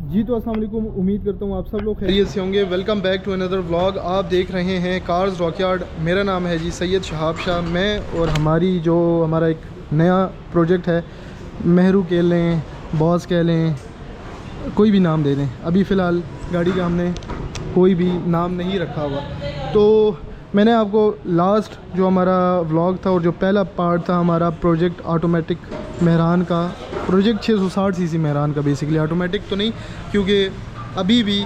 जी तो अस्सलाम वालेकुम, उम्मीद करता हूँ आप सब लोग खैरियत से होंगे। Welcome back to another vlog. आप देख रहे हैं कार्स रॉकयार्ड। मेरा नाम है जी सैयद शहाब शाह। मैं और हमारा एक नया प्रोजेक्ट है, मेहरू कह लें, बॉस कह लें, कोई भी नाम दे दें। अभी फ़िलहाल गाड़ी का हमने कोई भी नाम नहीं रखा हुआ। तो मैंने आपको लास्ट जो हमारा व्लॉग था और जो पहला पार्ट था हमारा प्रोजेक्ट ऑटोमेटिक मेहरान का, प्रोजेक्ट 660 सीसी मेहरान का, बेसिकली ऑटोमेटिक तो नहीं क्योंकि अभी भी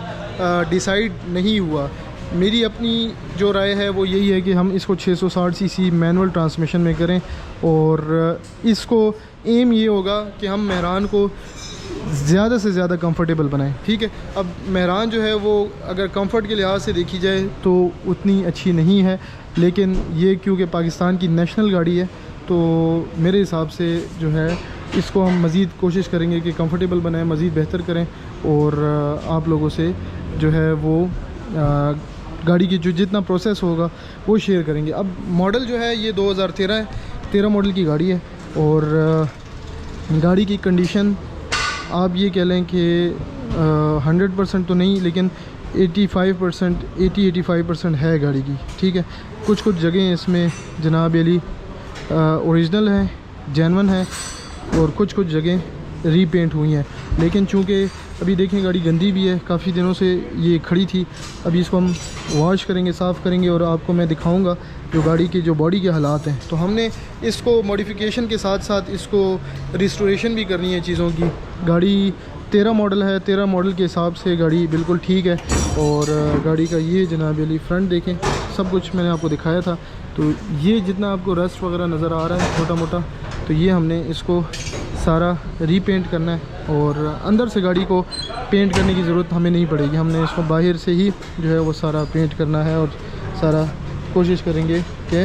डिसाइड नहीं हुआ। मेरी अपनी जो राय है वो यही है कि हम इसको 660 सीसी मैनुअल ट्रांसमिशन में करें और इसको एम ये होगा कि हम मेहरान को ज़्यादा से ज़्यादा कंफर्टेबल बनाएं। ठीक है, अब मेहरान जो है वो अगर कंफर्ट के लिहाज से देखी जाए तो उतनी अच्छी नहीं है, लेकिन ये क्योंकि पाकिस्तान की नेशनल गाड़ी है तो मेरे हिसाब से जो है इसको हम मज़ीद कोशिश करेंगे कि कंफर्टेबल बनाएं, मज़ीद बेहतर करें और आप लोगों से जो है वो गाड़ी की जो जितना प्रोसेस होगा वो शेयर करेंगे। अब मॉडल जो है ये 2013 है, 13 मॉडल की गाड़ी है और गाड़ी की कंडीशन आप ये कह लें कि 100% तो नहीं, लेकिन 85%, 80-85% है गाड़ी की। ठीक है, कुछ जगह इसमें जनाब अली ओरिजिनल है, जेन्युइन है और कुछ जगह रीपेंट हुई हैं। लेकिन चूँकि अभी देखें गाड़ी गंदी भी है, काफ़ी दिनों से ये खड़ी थी। अभी इसको हम वॉश करेंगे, साफ़ करेंगे और आपको मैं दिखाऊंगा जो गाड़ी के जो बॉडी के हालात हैं। तो हमने इसको मॉडिफिकेशन के साथ साथ इसको रिस्टोरेशन भी करनी है चीज़ों की। गाड़ी 13 मॉडल है, 13 मॉडल के हिसाब से गाड़ी बिल्कुल ठीक है। और गाड़ी का ये जनाब अली फ्रंट देखें, सब कुछ मैंने आपको दिखाया था। तो ये जितना आपको रस्ट वगैरह नज़र आ रहा है छोटा मोटा, तो ये हमने इसको सारा रीपेंट करना है और अंदर से गाड़ी को पेंट करने की ज़रूरत हमें नहीं पड़ेगी। हमने इसको बाहर से ही जो है वो सारा पेंट करना है और सारा कोशिश करेंगे कि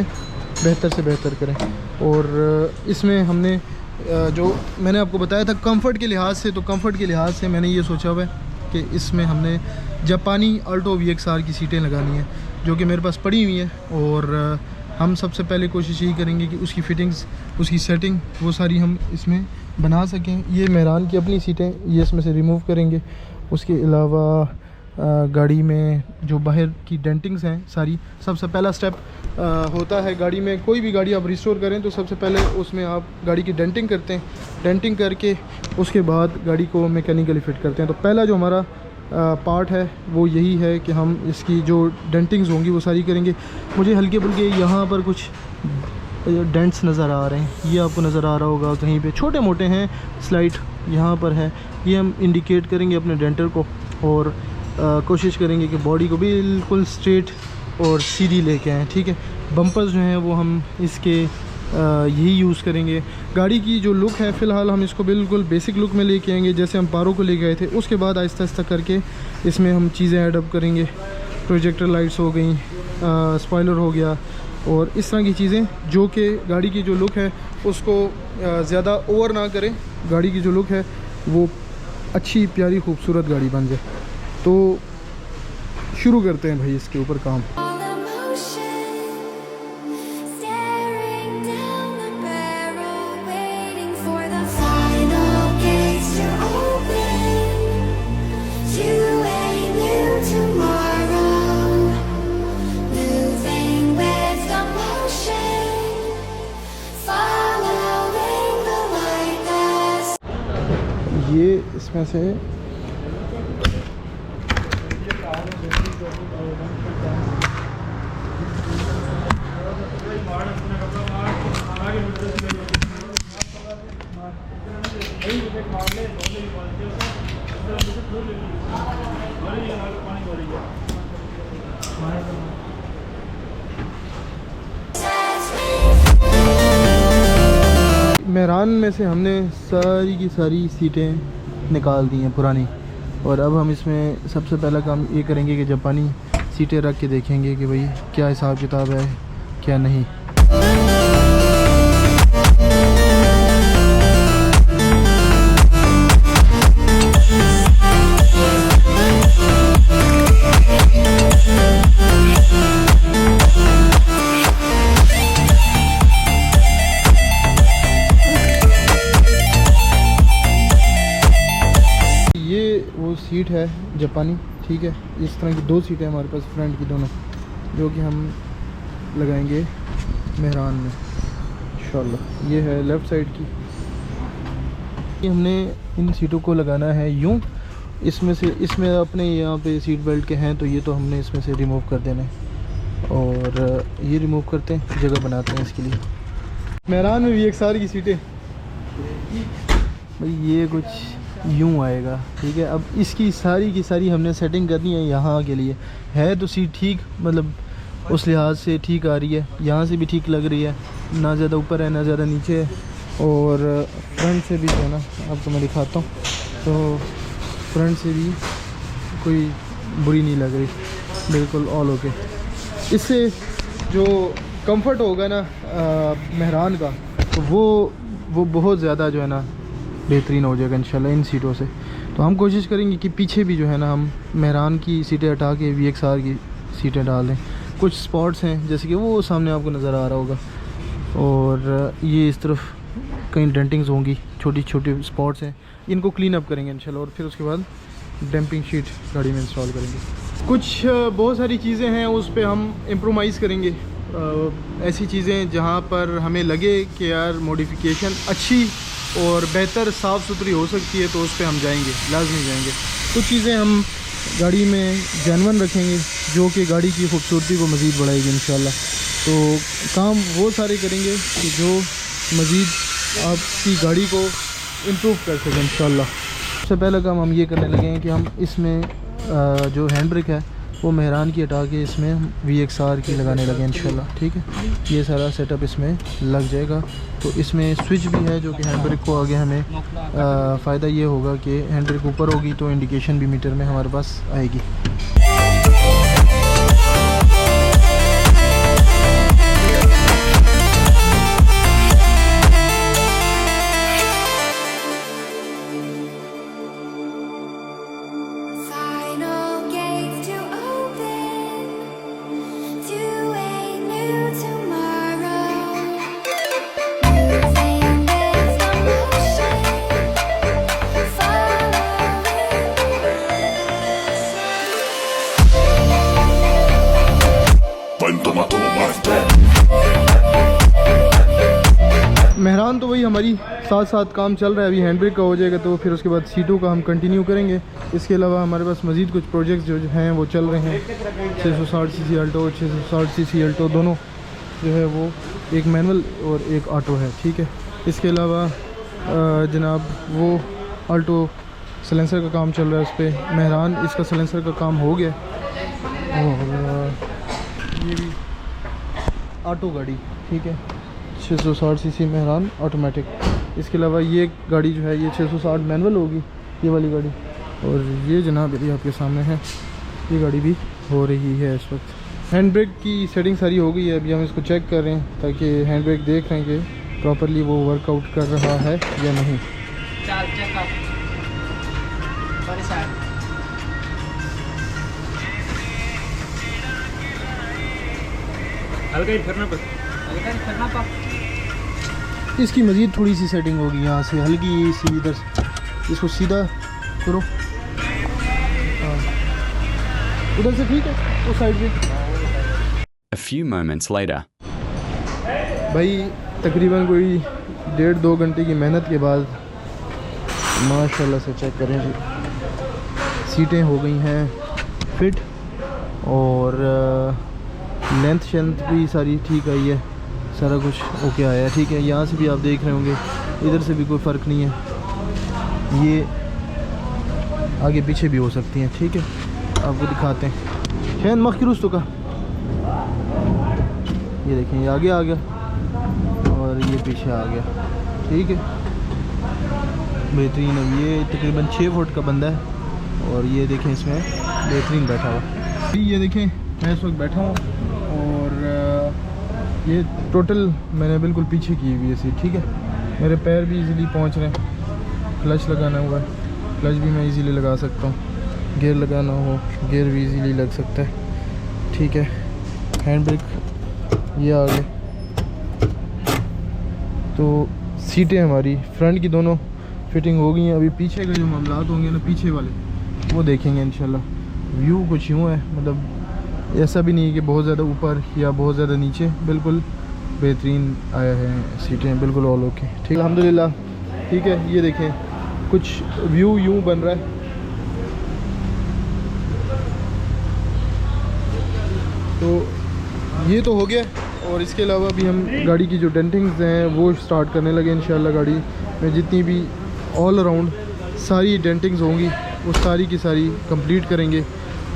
बेहतर से बेहतर करें। और इसमें हमने जो मैंने आपको बताया था कंफर्ट के लिहाज से, तो कंफर्ट के लिहाज से मैंने ये सोचा हुआ है कि इसमें हमने जापानी अल्टो VXR की सीटें लगानी है जो कि मेरे पास पड़ी हुई हैं। और हम सबसे पहले कोशिश यही करेंगे कि उसकी फ़िटिंग्स, उसकी सेटिंग वो सारी हम इसमें बना सकें। ये मेहरान की अपनी सीटें ये इसमें से रिमूव करेंगे। उसके अलावा गाड़ी में जो बाहर की डेंटिंग्स हैं सारी, सबसे पहला स्टेप होता है गाड़ी में, कोई भी गाड़ी आप रिस्टोर करें तो सबसे पहले उसमें आप गाड़ी की डेंटिंग करते हैं। डेंटिंग करके उसके बाद गाड़ी को मैकेनिकली फ़िट करते हैं। तो पहला जो हमारा पार्ट है वो यही है कि हम इसकी जो डेंटिंग्स होंगी वो सारी करेंगे। मुझे हल्के फुल्के यहाँ पर कुछ डेंट्स नज़र आ रहे हैं, ये आपको नज़र आ रहा होगा, कहीं पे छोटे मोटे हैं, स्लाइट यहाँ पर है, ये हम इंडिकेट करेंगे अपने डेंटर को और कोशिश करेंगे कि बॉडी को बिल्कुल स्ट्रेट और सीधी लेके आएँ। ठीक है, बम्पर्स जो हैं वो हम इसके यही यूज़ करेंगे। गाड़ी की जो लुक है फ़िलहाल हम इसको बिल्कुल बेसिक लुक में लेके आएंगे जैसे हम पारो को ले गए थे। उसके बाद आहिस्ता आहिस्ता करके इसमें हम चीज़ें ऐडअप करेंगे। प्रोजेक्टर लाइट्स हो गई, स्पॉइलर हो गया और इस तरह की चीज़ें जो कि गाड़ी की जो लुक है उसको ज़्यादा ओवर ना करें, गाड़ी की जो लुक है वो अच्छी प्यारी खूबसूरत गाड़ी बन जाए। तो शुरू करते हैं भाई इसके ऊपर काम। ये इसमें से मेहरान में से हमने सारी की सारी सीटें निकाल दी हैं पुरानी, और अब हम इसमें सबसे पहला काम ये करेंगे कि जापानी सीटें रख के देखेंगे कि भाई क्या हिसाब किताब है क्या नहीं। सीट है जापानी, ठीक है। इस तरह की 2 सीटें हमारे पास फ्रंट की दोनों, जो कि हम लगाएंगे मेहरान में इंशाल्लाह। ये है लेफ़्ट साइड की। ये हमने इन सीटों को लगाना है यूँ, इसमें से इसमें अपने यहाँ पे सीट बेल्ट के हैं, तो ये तो हमने इसमें से रिमूव कर देना है और ये रिमूव करते हैं, जगह बनाते हैं इसके लिए। मेहरान में भी एक सारी की सीटें भाई ये कुछ यूँ आएगा, ठीक है। अब इसकी सारी की सारी हमने सेटिंग करनी है यहाँ के लिए। है तो सीट ठीक, मतलब उस लिहाज से ठीक आ रही है, यहाँ से भी ठीक लग रही है, ना ज़्यादा ऊपर है ना ज़्यादा नीचे है। और फ्रंट से भी जो है ना आपको मैं दिखाता हूँ, तो फ्रंट से भी कोई बुरी नहीं लग रही, बिल्कुल ऑल ओके। इससे जो कंफर्ट होगा ना मेहरान का, तो वो बहुत ज़्यादा जो है ना बेहतरीन हो जाएगा इंशाल्लाह इन सीटों से। तो हम कोशिश करेंगे कि पीछे भी जो है ना हम मेहरान की सीटें हटा के VXR की सीटें डाल दें। कुछ स्पॉट्स हैं जैसे कि वो सामने आपको नज़र आ रहा होगा, और ये इस तरफ कहीं डेंटिंग्स होंगी, छोटी छोटी स्पॉट्स हैं, इनको क्लीन अप करेंगे इंशाल्लाह। और फिर उसके बाद डैम्पिंग शीट गाड़ी में इंस्टॉल करेंगे। कुछ बहुत सारी चीज़ें हैं उस पर हम इम्प्रोवाइज़ करेंगे, ऐसी चीज़ें जहाँ पर हमें लगे कि यार मॉडिफिकेशन अच्छी और बेहतर साफ़ सुथरी हो सकती है, तो उस पर हम जाएंगे, लाजमी जाएंगे। कुछ चीज़ें हम गाड़ी में जेन्युइन रखेंगे जो कि गाड़ी की खूबसूरती को मज़ीद बढ़ाएगी इंशाल्लाह। तो काम वो सारे करेंगे कि जो मज़ीद आपकी गाड़ी को इम्प्रूव कर सकें इंशाल्लाह। सबसे पहला काम हम ये करने लगे हैं कि हम इसमें जो हैंड ब्रेक है वो मेहरान की हटा के इसमें VXR की लगाने लगे इंशाल्लाह, ठीक है। ये सारा सेटअप इसमें लग जाएगा। तो इसमें स्विच भी है जो कि हैंड ब्रेक को आगे हमें फ़ायदा ये होगा कि हैंड ब्रेक ऊपर होगी तो इंडिकेशन भी मीटर में हमारे पास आएगी। मेहरान तो वही हमारी साथ साथ काम चल रहा है। अभी हैंड ब्रेक का हो जाएगा तो फिर उसके बाद सीटों का हम कंटिन्यू करेंगे। इसके अलावा हमारे पास मज़ीद कुछ प्रोजेक्ट्स जो हैं वो चल रहे हैं। 660cc अल्टो, 660cc अल्टो दोनों जो है वो एक मैनुअल और एक ऑटो है, ठीक है। इसके अलावा जनाब वो अल्टो सलेंसर का काम चल रहा है, उस पर मेहरान इसका सलेंसर का काम हो गया। और ये भी ऑटो गाड़ी, ठीक है, 660cc मेहरान ऑटोमेटिक। इसके अलावा ये गाड़ी जो है ये 660 मैनुअल होगी, ये वाली गाड़ी। और ये जनाब यदि आपके सामने है, ये गाड़ी भी हो रही है इस वक्त। हैंड ब्रेक की सेटिंग सारी हो गई है, अभी हम इसको चेक कर रहे हैं ताकि हैंड ब्रेक देख रहे हैं कि प्रॉपरली वो वर्कआउट कर रहा है या नहीं। इसकी मज़ीद थोड़ी सी सेटिंग होगी, यहाँ से हल्की सी इधर से इसको सीधा करो, उधर से ठीक है, उस साइड पे। A few moments later. भाई तकरीबन कोई 1.5-2 घंटे की मेहनत के बाद माशाल्लाह से चेक करें जी, सीटें हो गई हैं फिट और लेंथ शेंथ भी सारी ठीक आई है, सारा कुछ ओके आया है, ठीक है। यहाँ से भी आप देख रहे होंगे, इधर से भी कोई फ़र्क नहीं है, ये आगे पीछे भी हो सकती हैं, ठीक है। आपको दिखाते हैं शैन मखिरुस्तों का, ये देखें ये आगे आ गया और ये पीछे आ गया, ठीक है, बेहतरीन है। ये तकरीबन 6 फुट का बंदा है और ये देखें इसमें बेहतरीन बैठा हुआ। ये देखें मैं इस वक्त बैठा हूँ और ये टोटल मैंने बिल्कुल पीछे की हुई है सीट, ठीक है। मेरे पैर भी इजीली पहुँच रहे हैं, क्लच लगाना हुआ है, क्लच भी मैं इजीली लगा सकता हूँ, गियर लगाना हो गियर भी इजीली लग सकता है, ठीक है। हैंड ब्रेक ये आ गए। तो सीटें हमारी फ्रंट की दोनों फिटिंग हो गई हैं। अभी पीछे के जो मामलात होंगे ना, पीछे वाले वो देखेंगे इंशाल्लाह। व्यू कुछ यूँ है, मतलब ऐसा भी नहीं है कि बहुत ज़्यादा ऊपर या बहुत ज़्यादा नीचे, बिल्कुल बेहतरीन आया है। सीटें बिल्कुल ऑल ओके, ठीक अल्हम्दुलिल्लाह। ठीक है, ये देखें कुछ व्यू यूँ बन रहा है। तो ये तो हो गया, और इसके अलावा भी हम गाड़ी की जो डेंटिंग्स हैं वो स्टार्ट करने लगे इंशाल्लाह। गाड़ी में जितनी भी ऑल अराउंड सारी डेंटिंग्स होंगी वो सारी की सारी कंप्लीट करेंगे।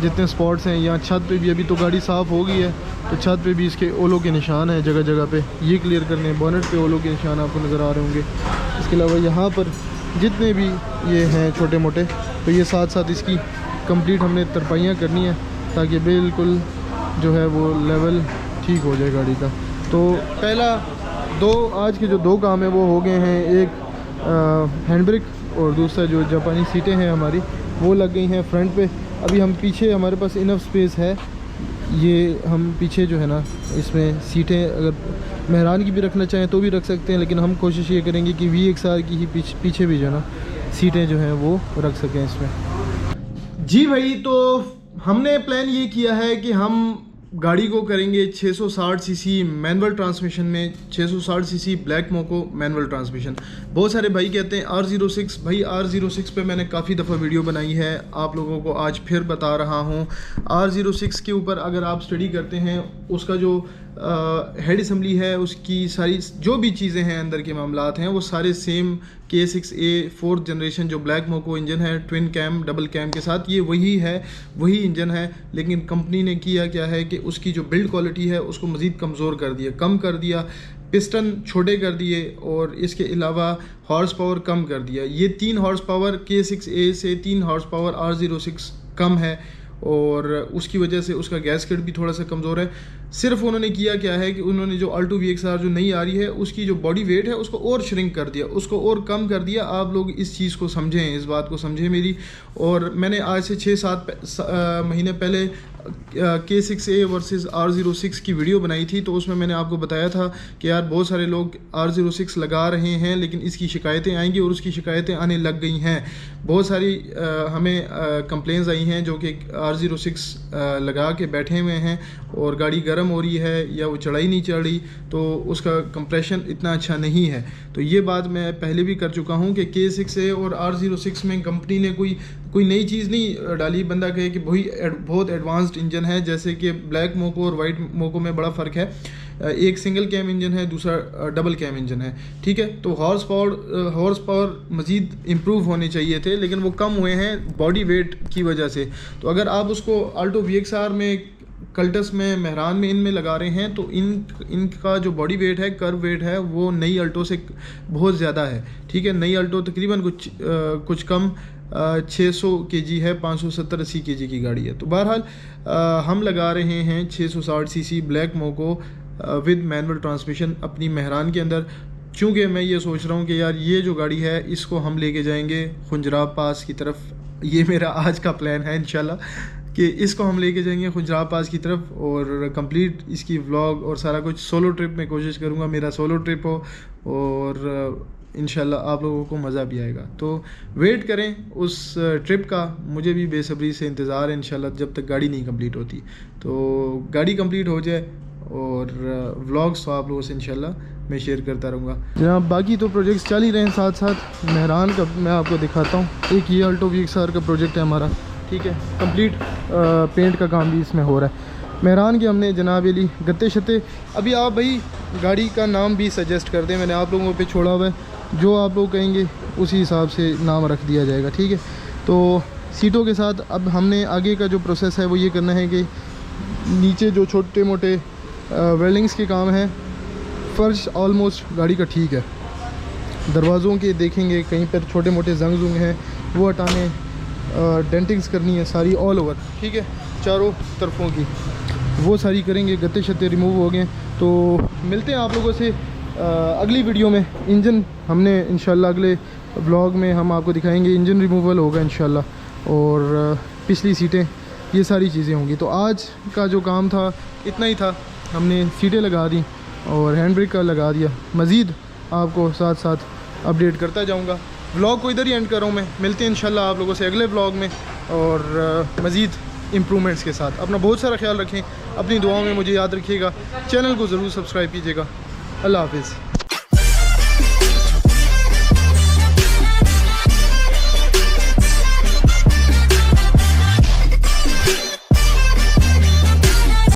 जितने स्पॉट्स हैं यहाँ छत पे भी, अभी तो गाड़ी साफ़ हो गई है तो छत पे भी इसके ओलों के निशान हैं जगह जगह पे, ये क्लियर करने। बोनेट पे ओलों के निशान आपको नज़र आ रहे होंगे। इसके अलावा यहाँ पर जितने भी ये हैं छोटे मोटे, तो ये साथ साथ इसकी कंप्लीट हमने तरपाइयाँ करनी है ताकि बिल्कुल जो है वो लेवल ठीक हो जाए गाड़ी का। तो पहला आज के जो 2 काम हैं वो हो गए हैं। एक हैंड ब्रेक और दूसरा जो जापानी सीटें हैं हमारी वो लग गई हैं फ्रंट पे। अभी हम पीछे, हमारे पास इनफ स्पेस है, ये हम पीछे जो है ना इसमें सीटें अगर मेहरान की भी रखना चाहें तो भी रख सकते हैं, लेकिन हम कोशिश ये करेंगे कि VXR की ही पीछे भी जो है ना सीटें जो हैं वो रख सकें इसमें। जी भाई, तो हमने प्लान ये किया है कि हम गाड़ी को करेंगे 660 सीसी मैनुअल ट्रांसमिशन में, 660 सीसी ब्लैक मोको मैनुअल ट्रांसमिशन। बहुत सारे भाई कहते हैं R06, भाई R06 पे मैंने काफ़ी दफ़ा वीडियो बनाई है, आप लोगों को आज फिर बता रहा हूँ। R06 के ऊपर अगर आप स्टडी करते हैं, उसका जो हेड असम्बली है, उसकी सारी जो भी चीज़ें हैं अंदर के मामलात हैं वो सारे सेम K6A 4th जनरेशन जो ब्लैक मोको इंजन है, ट्विन कैम डबल कैम के साथ, ये वही है, वही इंजन है। लेकिन कंपनी ने किया क्या है कि उसकी जो बिल्ड क्वालिटी है उसको मज़ीद कमज़ोर कर दिया, कम कर दिया, पिस्टन छोटे कर दिए और इसके अलावा हॉर्स पावर कम कर दिया। ये 3 हॉर्स पावर K6A से 3 हॉर्स पावर R06 कम है और उसकी वजह से उसका गैसकेट भी थोड़ा सा कमज़ोर है। सिर्फ उन्होंने किया क्या है कि उन्होंने जो अल्टो VXR जो नई आ रही है उसकी जो बॉडी वेट है उसको और श्रिंक कर दिया, उसको और कम कर दिया। आप लोग इस चीज़ को समझें, इस बात को समझें मेरी। और मैंने आज से 6-7 महीने पहले K6A वर्सेस R06 की वीडियो बनाई थी, तो उसमें मैंने आपको बताया था कि यार बहुत सारे लोग R06 लगा रहे हैं लेकिन इसकी शिकायतें आएंगी और उसकी शिकायतें आने लग गई हैं। बहुत सारी हमें कंप्लेंट्स आई हैं जो कि R06 लगा के बैठे हुए हैं और गाड़ी गर्म हो रही है या वो चढ़ाई नहीं चढ़ रही, तो उसका कंप्रेशन इतना अच्छा नहीं है। तो ये बात मैं पहले भी कर चुका हूँ कि K6A और R06 में कंपनी ने कोई नई चीज़ नहीं डाली। बंदा कहे कि बहुत एडवांस्ड इंजन है, जैसे कि ब्लैक मोको और वाइट मोको में बड़ा फ़र्क है। एक सिंगल कैम इंजन है, दूसरा डबल कैम इंजन है, ठीक है। तो हॉर्स पावर मज़ीद इम्प्रूव होने चाहिए थे लेकिन वो कम हुए हैं बॉडी वेट की वजह से। तो अगर आप उसको अल्टो VXR में, कल्टस में, मेहरान में, इनमें लगा रहे हैं तो इनका जो बॉडी वेट है, कर्व वेट है, वो नई अल्टो से बहुत ज़्यादा है, ठीक है। नई अल्टो तकरीबन कुछ कम 600 kg है, 570-80 kg की गाड़ी है। तो बहरहाल हम लगा रहे हैं 660 सीसी ब्लैक मोको विद मैनुअल ट्रांसमिशन अपनी मेहरान के अंदर। चूँकि मैं ये सोच रहा हूँ कि यार ये जो गाड़ी है इसको हम लेके जाएंगे खुंजराब पास की तरफ। ये मेरा आज का प्लान है इंशाल्लाह कि इसको हम लेके जाएंगे खुंजराब पास की तरफ और कंप्लीट इसकी व्लॉग और सारा कुछ सोलो ट्रिप में कोशिश करूँगा मेरा सोलो ट्रिप हो और इंशाल्लाह आप लोगों को मज़ा भी आएगा। तो वेट करें उस ट्रिप का, मुझे भी बेसब्री से इंतज़ार है इंशाल्लाह जब तक गाड़ी नहीं कंप्लीट होती। तो गाड़ी कंप्लीट हो जाए और व्लॉग्स तो आप लोगों से इंशाल्लाह मैं शेयर करता रहूँगा। जहाँ बाकी तो प्रोजेक्ट्स चल ही रहे हैं, साथ साथ मेहरान का मैं आपको दिखाता हूँ। एक ये अल्टो VXR का प्रोजेक्ट है हमारा, ठीक है, कंप्लीट पेंट का काम भी इसमें हो रहा है। मेहरान के हमने जनाब अली गत्ते शत्ते, अभी आप भाई गाड़ी का नाम भी सजेस्ट कर दें, मैंने आप लोगों पे छोड़ा हुआ है, जो आप लोग कहेंगे उसी हिसाब से नाम रख दिया जाएगा, ठीक है। तो सीटों के साथ अब हमने आगे का जो प्रोसेस है वो ये करना है कि नीचे जो छोटे मोटे वेल्डिंग्स के काम हैं, फर्श ऑलमोस्ट गाड़ी का ठीक है, दरवाज़ों के देखेंगे कहीं पर छोटे मोटे जंग हैं वो हटाने, डेंटिंग्स करनी है सारी ऑल ओवर, ठीक है, चारों तरफों की वो सारी करेंगे। गत्ते शत्ते रिमूव हो गए। तो मिलते हैं आप लोगों से अगली वीडियो में। इंजन हमने इंशाल्लाह अगले व्लॉग में हम आपको दिखाएंगे, इंजन रिमूवल होगा इंशाल्लाह और पिछली सीटें, ये सारी चीज़ें होंगी। तो आज का जो काम था इतना ही था, हमने सीटें लगा दी और हैंड ब्रेक का लगा दिया। मज़ीद आपको साथ साथ अपडेट करता जाऊँगा। व्लॉग को इधर ही एंड कर रहा हूँ मैं। मिलते हैं इंशाल्लाह आप लोगों से अगले व्लॉग में। और मज़ीद इम्प्रूवमेंट्स के साथ। अपना बहुत सारा ख्याल रखें, अपनी दुआओं में मुझे याद रखिएगा। चैनल को ज़रूर सब्सक्राइब कीजिएगा। अल्लाह हाफिज़।